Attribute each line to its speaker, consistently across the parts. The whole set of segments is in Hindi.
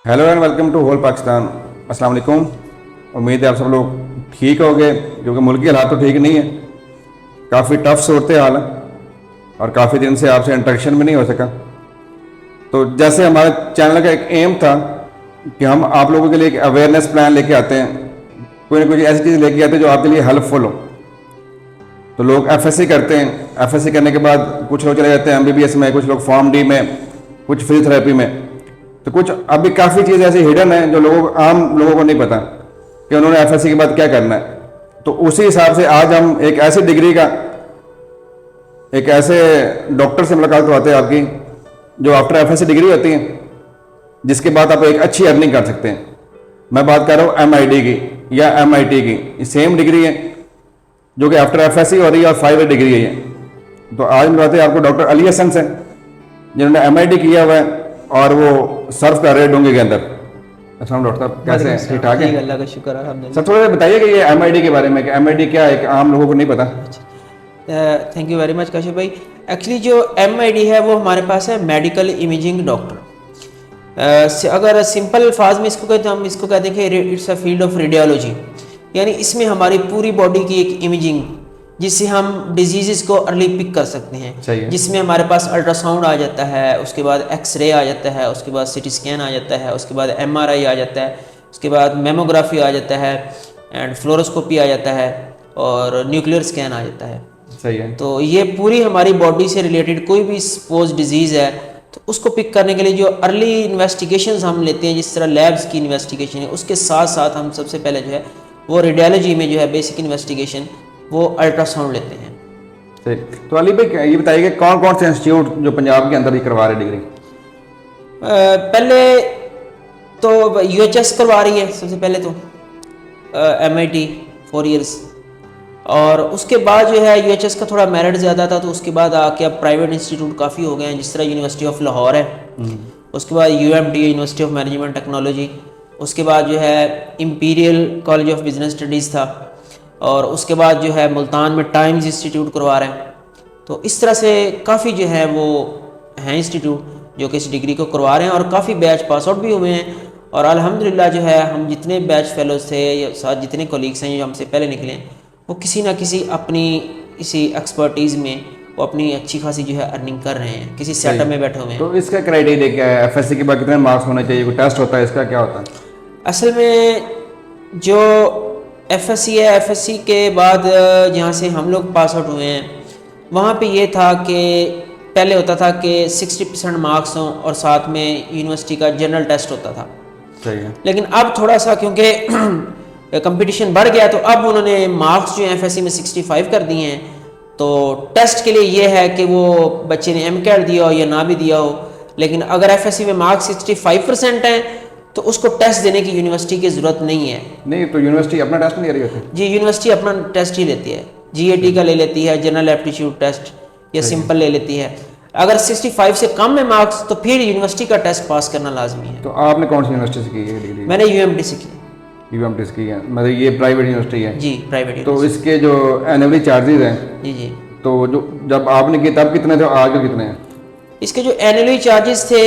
Speaker 1: Hello and welcome to whole Pakistan. अस्सलाम वालेकुम। उम्मीद है आप सब लोग ठीक होगे, क्योंकि मुल्क के हालात तो ठीक नहीं है, काफ़ी टफ सूरत हाल है और काफ़ी दिन से आपसे इंटरेक्शन भी नहीं हो सका। तो जैसे हमारे चैनल का एक एम था कि हम आप लोगों के लिए एक अवेयरनेस प्लान लेके आते हैं, कोई ना कोई ऐसी चीज़ लेके आते हैं जो आपके लिए हेल्पफुल हो। तो लोग एफएससी करते हैं, एफएससी करने के बाद कुछ लोग चले जाते हैं एमबीबीएस में, कुछ लोग फार्म डी में, कुछ फिजियोथेरेपी में। तो कुछ अभी काफ़ी चीज़ ऐसी हिडन है जो आम लोगों को नहीं पता कि उन्होंने एफएससी के बाद क्या करना है। तो उसी हिसाब से आज हम एक ऐसी डिग्री का, एक ऐसे डॉक्टर से मुलाकात करवाते हैं आपकी, जो आफ्टर एफएससी डिग्री होती है, जिसके बाद आप एक अच्छी अर्निंग कर सकते हैं। मैं बात कर रहा हूँ एमआईडी की या एमआईटी की, सेम डिग्री है जो कि आफ्टर एफएससी हो रही है और 5 ईयर डिग्री है ये। तो आज मिलवाते हैं आपको डॉक्टर अली हसन से, जिन्होंने एमआईडी किया हुआ है और वो सर्व कर रहे हैं डोंगे के अंदर। अच्छा डॉक्टर साहब कैसे हैं, ठीक ठाक है?
Speaker 2: अल्लाह का शुक्र है।
Speaker 1: सर थोड़ा बताइए कि ये एमआईडी के बारे में, कि एमआईडी क्या है, आम लोगों को नहीं पता।
Speaker 2: Thank you very much Kashif भाई। एक्चुअली जो एमआईडी है वो हमारे पास है मेडिकल इमेजिंग डॉक्टर। अगर सिंपल अल्फाज में इसको कहते हैं, हम इसको कहते हैं कि it's a field of radiology, यानी इसमें हमारी पूरी बॉडी की एक इमेजिंग, जिससे हम डिजीज़ को अर्ली पिक कर सकते हैं, जिसमें हमारे पास अल्ट्रासाउंड आ जाता है, उसके बाद एक्सरे आ जाता है, उसके बाद सीटी स्कैन आ जाता है, उसके बाद एमआरआई आ जाता है, उसके बाद मेमोग्राफी आ जाता है एंड फ्लोरोस्कोपी आ जाता है और न्यूक्लियर स्कैन आ जाता है।
Speaker 1: सही है।
Speaker 2: तो ये पूरी हमारी बॉडी से रिलेटेड कोई भी सपोज डिजीज़ है तो उसको पिक करने के लिए जो अर्ली इन्वेस्टिगेशंस हम लेते हैं, जिस तरह लैब्स की इन्वेस्टिगेशन है, उसके साथ साथ हम सबसे पहले जो है वो रेडियोलॉजी में जो है बेसिक इन्वेस्टिगेशन वो अल्ट्रासाउंड लेते हैं।
Speaker 1: सही। तो अली भाई ये बताइए कि कौन कौन से इंस्टीट्यूट जो पंजाब के अंदर ही करवा रहे डिग्री?
Speaker 2: पहले तो यूएचएस करवा रही है सबसे पहले, तो एमआईटी 4 इयर्स, और उसके बाद जो है यूएचएस का थोड़ा मेरिट ज़्यादा था, तो उसके बाद आके अब प्राइवेट इंस्टीट्यूट काफ़ी हो गए हैं, जिस तरह यूनिवर्सिटी ऑफ लाहौर है, उसके बाद UMT university of management technology, उसके बाद जो है imperial college of business studies था, और उसके बाद जो है मुल्तान में टाइम्स इंस्टीट्यूट करवा रहे हैं। तो इस तरह से काफ़ी जो है वो हैं इंस्टीट्यूट जो कि इस डिग्री को करवा रहे हैं, और काफ़ी बैच पास आउट भी हुए हैं। और अल्हम्दुलिल्लाह जो है हम जितने बैच फेलोज थे या साथ जितने कोलीग्स हैं जो हमसे पहले निकले हैं, वो किसी ना किसी अपनी इसी एक्सपर्टीज़ में वो अपनी अच्छी खासी जो है अर्निंग कर रहे हैं, किसी सेटअप में बैठे हुए हैं।
Speaker 1: तो इसका क्राइटेरिया क्या है? एफएससी के बाद कितने मार्क्स होने चाहिए? कोई टेस्ट होता है, इसका क्या होता है?
Speaker 2: असल में जो एफएससी है, एफएससी के बाद जहाँ से हम लोग पास आउट हुए हैं, वहाँ पे ये था कि पहले होता था कि 60% मार्क्स हों और साथ में यूनिवर्सिटी का जनरल टेस्ट होता था।
Speaker 1: सही है।
Speaker 2: लेकिन अब थोड़ा सा क्योंकि कंपटीशन बढ़ गया, तो अब उन्होंने मार्क्स जो है एफएससी में 65 कर दिए हैं। तो टेस्ट के लिए ये है कि वो बच्चे ने एमकैट दिया हो या ना भी दिया हो, लेकिन अगर एफएससी में मार्क्स 65% हैं तो उसको टेस्ट देने की यूनिवर्सिटी की ज़रूरत नहीं है।
Speaker 1: नहीं तो यूनिवर्सिटी अपना टेस्ट नहीं ले रही होती?
Speaker 2: जी, यूनिवर्सिटी अपना टेस्ट ही लेती है, जीएटी का ले लेती है, जनरल एप्टीट्यूड टेस्ट या सिंपल ले लेती है। अगर 65 से कम में मार्क्स तो फिर यूनिवर्सिटी का टेस्ट पास करना लाजमी है।
Speaker 1: तो आपने कौन सी यूनिवर्सिटी से की है डिग्री?
Speaker 2: मैंने यूएमटी से की।
Speaker 1: यूएमटी से की है, मतलब ये प्राइवेट यूनिवर्सिटी है?
Speaker 2: जी, प्राइवेट।
Speaker 1: तो इसके जो एनुअली चार्जेज हैं,
Speaker 2: जी जी,
Speaker 1: तो जो जब आपने की तब कितने थे, आज के कितने हैं?
Speaker 2: इसके जो एनुअली चार्जेस थे,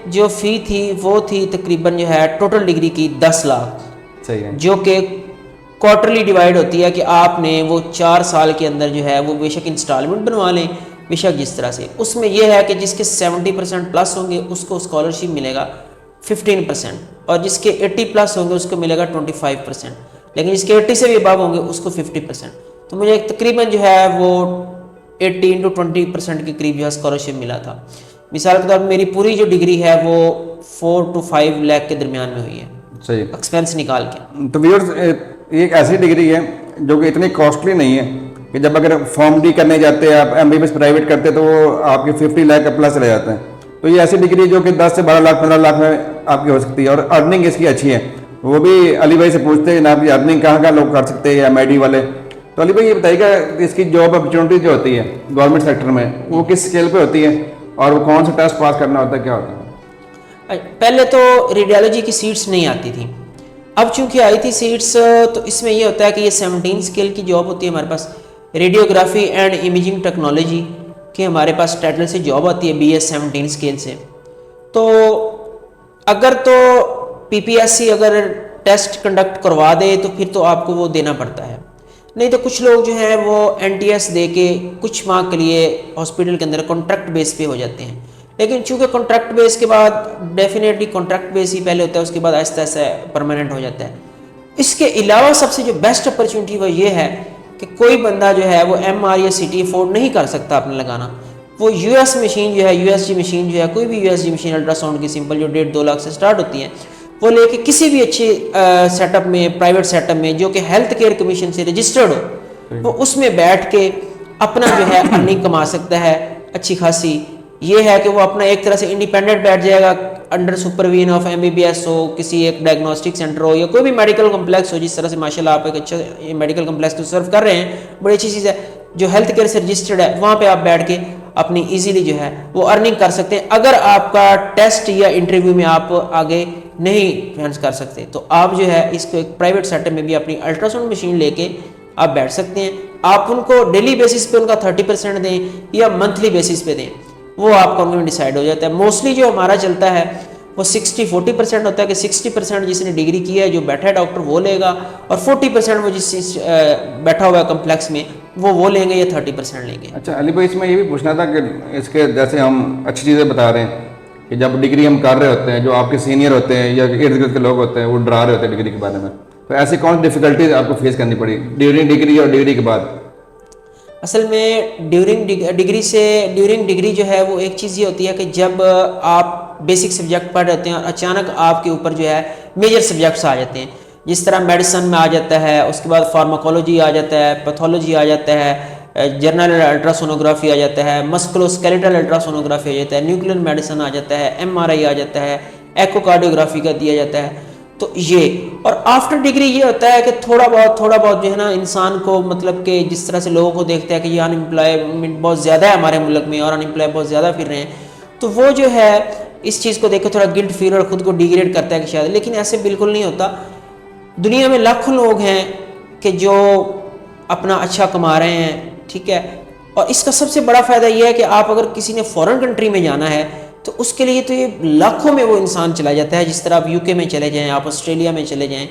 Speaker 2: जो फ़ी थी वो थी तकरीबन जो है टोटल डिग्री की 10 लाख।
Speaker 1: सही है। जो
Speaker 2: कि क्वार्टरली डिवाइड होती है कि आपने वो 4 साल के अंदर जो है वो बेशक इंस्टॉलमेंट बनवा लें, बेशक जिस तरह से। उसमें यह है कि जिसके 70% प्लस होंगे उसको स्कॉलरशिप मिलेगा 15%, और जिसके 80 प्लस होंगे उसको मिलेगा 25%, लेकिन जिसके 80 से भी अबव होंगे उसको 50%। तो मुझे तकरीबन जो है वो 80 into 20% के करीब जो है स्कॉलरशिप मिला था। मिसाल के तौर पर मेरी पूरी जो डिग्री है वो 4 to 5 लाख के दरमियान में हुई है।
Speaker 1: सही,
Speaker 2: एक्सपेंस निकाल के।
Speaker 1: तो व्यूअर्स ये एक ऐसी डिग्री है जो कि इतनी कॉस्टली नहीं है कि जब अगर फॉर्म डी करने जाते हैं आप, एमबीबीएस प्राइवेट करते तो वो आपके 50 लाख प्लस चले जाते हैं। तो ये ऐसी डिग्री जो कि 10 से 12 लाख 15 लाख में आपकी हो सकती है, और अर्निंग इसकी अच्छी है। वो भी अली भाई से पूछते हैं ना, आपकी अर्निंग कहाँ लोग कर सकते हैं एमआईडी वाले। तो अली भाई ये बताइएगा इसकी जॉब अपॉर्चुनिटी जो होती है गवर्नमेंट सेक्टर में, वो किस स्केल पे होती है और वो कौन सा टेस्ट पास करना होता है, क्या होता है?
Speaker 2: पहले तो रेडियोलॉजी की सीट्स नहीं आती थी, अब चूंकि आई थी सीट्स, तो इसमें ये होता है कि ये 17 स्केल की जॉब होती है हमारे पास। रेडियोग्राफी एंड इमेजिंग टेक्नोलॉजी की हमारे पास टाइटल से जॉब आती है BS 17 स्केल से। तो अगर तो पीपीएससी अगर टेस्ट कंडक्ट करवा दे तो फिर तो आपको वो देना पड़ता है, नहीं तो कुछ लोग जो है वो एनटीएस दे के कुछ माह के लिए हॉस्पिटल के अंदर कॉन्ट्रैक्ट बेस पे हो जाते हैं। लेकिन चूंकि कॉन्ट्रैक्ट बेस के बाद डेफिनेटली कॉन्ट्रैक्ट बेस ही पहले होता है, उसके बाद आहिस्ता आहिस्ता परमानेंट हो जाता है। इसके अलावा सबसे जो बेस्ट अपॉर्चुनिटी वो ये है कि कोई बंदा जो है वो एमआर या सीटी अफोर्ड नहीं कर सकता अपने लगाना, वो यूएस मशीन जो है, यूएसजी मशीन जो है, कोई भी यूएसजी मशीन अल्ट्रासाउंड की सिंपल जो 1.5-2 लाख से स्टार्ट होती है, वो लेके किसी भी अच्छे सेटअप में, प्राइवेट सेटअप में जो कि हेल्थ केयर कमीशन से रजिस्टर्ड हो, वो उसमें बैठ के अपना जो है अर्निंग कमा सकता है अच्छी खासी। ये है कि वो अपना एक तरह से इंडिपेंडेंट बैठ जाएगा, अंडर सुपरविजन ऑफ एमबीबीएस हो, किसी एक डायग्नोस्टिक सेंटर हो या कोई भी मेडिकल कम्प्लेक्स हो, जिस तरह से माशाल्लाह आप एक अच्छा मेडिकल कम्प्लेक्स तो सर्व कर रहे हैं, बड़ी अच्छी चीज़ है, जो हेल्थ केयर से रजिस्टर्ड है, वहाँ पे आप बैठ के अपनी इजीली जो है वो अर्निंग कर सकते हैं। अगर आपका टेस्ट या इंटरव्यू में आप आगे नहीं एडवांस कर सकते तो आप जो है इसको एक प्राइवेट सेटअप में भी अपनी अल्ट्रासाउंड मशीन लेके आप बैठ सकते हैं। आप उनको डेली बेसिस पे उनका 30% दें या मंथली बेसिस पे दें, वो आपका उनमें डिसाइड हो जाता है। मोस्टली जो हमारा चलता है वो 60-40% होता है कि 60% जिसने डिग्री की है जो बैठा है डॉक्टर वो लेगा, और 40% वो जिस बैठा हुआ है कम्प्लेक्स में वो लेंगे या 30% लेंगे।
Speaker 1: अच्छा अली भाई, इसमें ये भी पूछना था कि इसके जैसे हम अच्छी चीज़ें बता रहे हैं कि जब डिग्री हम कर रहे होते हैं, जो आपके सीनियर होते हैं या इर्द गिर्द के लोग होते हैं वो डरा रहे होते हैं डिग्री के बारे में, तो ऐसी कौन डिफिकल्टीज आपको फेस करनी पड़ी ड्यूरिंग डिग्री और डिग्री के बाद?
Speaker 2: असल में ड्यूरिंग डिग्री जो है वो एक चीज़ ये होती है कि जब आप बेसिक सब्जेक्ट पढ़ रहे होते हैं और अचानक आपके ऊपर जो है मेजर सब्जेक्ट्स आ जाते हैं, जिस तरह मेडिसिन में आ जाता है, उसके बाद फार्माकोलॉजी आ जाता है, पैथोलॉजी आ जाता है, जनरल अल्ट्रासोनोग्राफी आ जाता है, मस्कुलोस्केलेटल अल्ट्रासोनोग्राफी आ जाता है, न्यूक्लियर मेडिसिन आ जाता है, एमआरआई आ जाता है, एकोकार्डियोग्राफी का दिया जाता है। तो ये और आफ्टर डिग्री ये होता है कि थोड़ा बहुत जो है ना इंसान को, मतलब कि जिस तरह से लोगों को देखते हैं कि ये अनएम्प्लॉयमेंट बहुत ज़्यादा है हमारे मुल्क में और अनएम्प्लॉय बहुत ज़्यादा फिर रहे हैं, तो वो जो है इस चीज़ को देख के थोड़ा गिल्ट फील और ख़ुद को डिग्रेड करता है कि शायद, लेकिन ऐसे बिल्कुल नहीं होता। दुनिया में लाखों लोग हैं कि जो अपना अच्छा कमा रहे हैं, ठीक है, और इसका सबसे बड़ा फ़ायदा यह है कि आप अगर किसी ने फॉरेन कंट्री में जाना है तो उसके लिए तो ये लाखों में वो इंसान चला जाता है। जिस तरह आप यूके में चले जाएं, आप ऑस्ट्रेलिया में चले जाएं,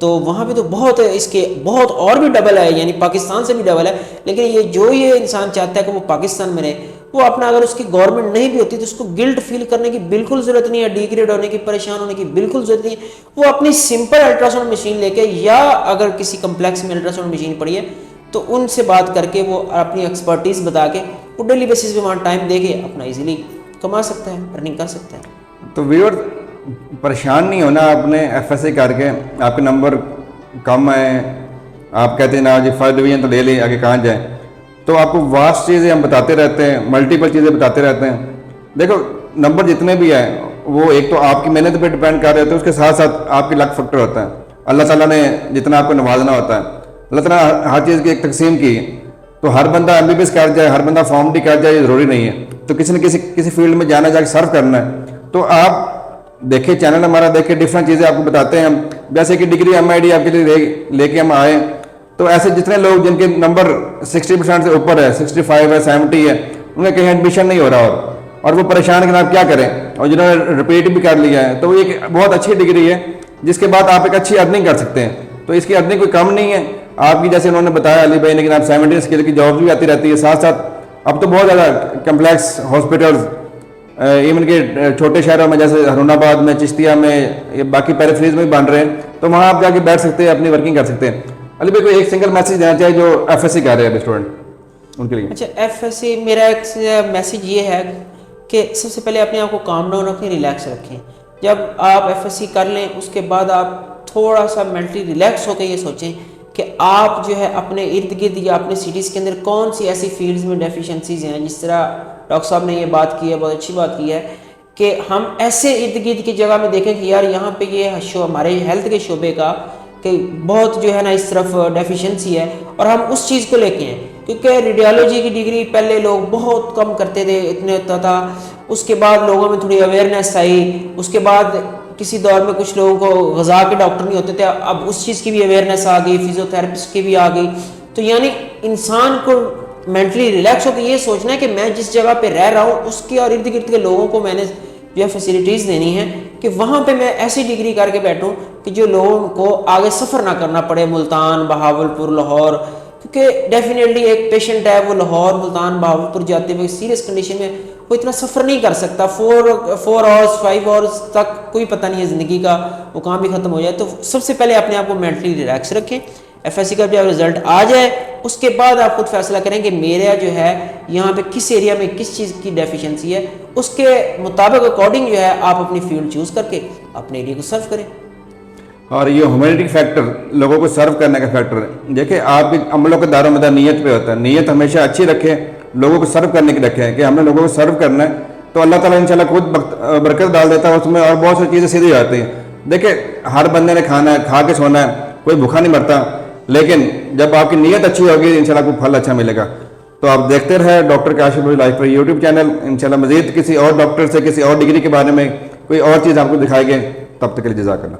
Speaker 2: तो वहाँ पे तो बहुत इसके बहुत और भी डबल है, यानी पाकिस्तान से भी डबल है। लेकिन ये इंसान चाहता है कि वो पाकिस्तान में रहे, वो अपना, अगर उसकी गवर्नमेंट नहीं भी होती तो उसको गिल्ट फील करने की बिल्कुल ज़रूरत नहीं है, डिग्रेड होने की, परेशान होने की बिल्कुल ज़रूरत नहीं है। वो अपनी सिंपल अल्ट्रासाउंड मशीन लेके, या अगर किसी कम्प्लेक्स में अल्ट्रासाउंड मशीन पड़ी है तो उनसे बात करके वो अपनी एक्सपर्टीज़ बता के वो डेली बेसिस पे वहाँ टाइम दे के अपना ईजिली कमा सकता है, अर्निंग कर सकता है।
Speaker 1: तो व्यूअर परेशान नहीं होना आपने एफएससी करके, आपके नंबर कम आए, आप कहते हैं ना जी फर्स्ट डिवीजन तो ले लें, आगे कहाँ जाएं, तो आपको वास्ट चीज़ें हम बताते रहते हैं, मल्टीपल चीज़ें बताते रहते हैं। देखो नंबर जितने भी आए वो एक तो आपकी मेहनत पे डिपेंड कर रहे होते हैं, उसके साथ साथ आपकी लक फैक्टर होता है। अल्लाह ताला ने जितना आपको नवाजना होता है, अल्लाह ताला हर चीज़ की एक तकसीम की है, तो हर बंदा एमबीबीएस कर जाए, हर बंदा फॉर्म डी कर जाए, ये ज़रूरी नहीं है। तो किसी न किसी फील्ड में जाना, जाके सर्व करना है। तो आप देखिए चैनल हमारा, देखिए डिफरेंट चीज़ें आपको बताते हैं हम, जैसे कि डिग्री एमआईडी आपके लिए लेके हम आए, तो ऐसे जितने लोग जिनके नंबर 60% से ऊपर है, 65 है, 70 है, उनका कहीं एडमिशन नहीं हो रहा और वो परेशान कि आप क्या करें, और जिन्होंने रिपीट भी कर लिया है, तो वो एक बहुत अच्छी डिग्री है जिसके बाद आप एक अच्छी अर्निंग कर सकते हैं। तो इसकी अर्निंग कोई कम नहीं है आपकी, जैसे उन्होंने बताया अली भाई ने कि आप 70 स्किल की जॉब भी आती रहती है। साथ साथ अब तो बहुत ज़्यादा कम्प्लेक्स हॉस्पिटल्स इवन के छोटे शहरों में जैसे हरुणाबाद में, चिश्तिया में, बाकी पेरिफेरीज में भी बन रहे हैं, तो वहाँ आप जाके बैठ सकते हैं, अपनी वर्किंग कर सकते हैं। अली भाई कोई एक सिंगल मैसेज देना चाहिए जो एफएससी कर रहे हैं स्टूडेंट उनके लिए?
Speaker 2: अच्छा, एफएससी मेरा एक मैसेज ये है कि सबसे पहले अपने आप को काम डाउन रखें, रिलैक्स रखें। जब आप एफएससी कर लें उसके बाद आप थोड़ा सा मेंटली रिलैक्स होकर ये सोचें कि आप जो है अपने इर्द गिर्द या अपने सिटीज़ के अंदर कौन सी ऐसी फील्ड्स में डेफिशिएंसीज हैं। जिस तरह डॉक्टर साहब ने ये बात की है, बहुत अच्छी बात की है कि हम ऐसे इर्द गिर्द की जगह में देखें कि यार यहाँ पे ये हमारे हेल्थ के शोबे का कि बहुत जो है ना इस तरफ डेफिशिएंसी है, और हम उस चीज़ को लेके हैं। क्योंकि रेडियोलॉजी की डिग्री पहले लोग बहुत कम करते थे, इतने होता था, उसके बाद लोगों में थोड़ी अवेयरनेस आई, उसके बाद किसी दौर में कुछ लोगों को गज़ा के डॉक्टर नहीं होते थे, अब उस चीज़ की भी अवेयरनेस आ गई, फिजियोथेरेपिस्ट की भी आ गई। तो यानी इंसान को मेंटली रिलैक्स होकर ये सोचना है कि मैं जिस जगह पे रह रहा हूँ उसके और इर्द गिर्द के लोगों को मैंने जो है फैसिलिटीज़ देनी है कि वहाँ पे मैं ऐसी डिग्री करके बैठूँ कि जो लोगों को आगे सफ़र ना करना पड़े मुल्तान, बहावलपुर, लाहौर। क्योंकि डेफिनेटली एक पेशेंट है वो लाहौर, मुल्तान, बहावलपुर जाते हुए सीरियस कंडीशन में वो इतना सफ़र नहीं कर सकता। 4 आवर्स 5 आवर्स तक कोई पता नहीं है ज़िंदगी का, वो काम भी ख़त्म हो जाए। तो सबसे पहले अपने आप को मेंटली रिलैक्स रखें। एफएससी का जब रिजल्ट आ जाए उसके बाद आप खुद फैसला करें कि मेरा जो है यहाँ पे किस एरिया में किस चीज़ की डेफिशिएंसी है, उसके मुताबिक अकॉर्डिंग जो है आप अपनी फील्ड चूज़ करके अपने एरिया को सर्व करें।
Speaker 1: और ये ह्यूमैनिटी फैक्टर, लोगों को सर्व करने का फैक्टर है। देखिए आपके अमलों का दारोमदार नीयत पे होता है। नीयत हमेशा अच्छी रखें, लोगों को सर्व करने की रखें कि हमने लोगों को सर्व करना है, तो अल्लाह ताला इंशाल्लाह खुद बरकत डाल देता है उसमें और बहुत सारी चीज़ें सीधी आती हैं। देखिए हर बंदे ने खाना है, खा के सोना है, कोई भूखा नहीं मरता, लेकिन जब आपकी नीयत अच्छी होगी इंशाल्लाह आपको फल अच्छा मिलेगा। तो आप देखते रहे डॉक्टर काशिफ अली लाइफ पर यूट्यूब चैनल। इंशाल्लाह मजीद किसी और डॉक्टर से किसी और डिग्री के बारे में कोई और चीज़ आपको दिखाएंगे। तब तक के लिए जज़ाकल्लाह।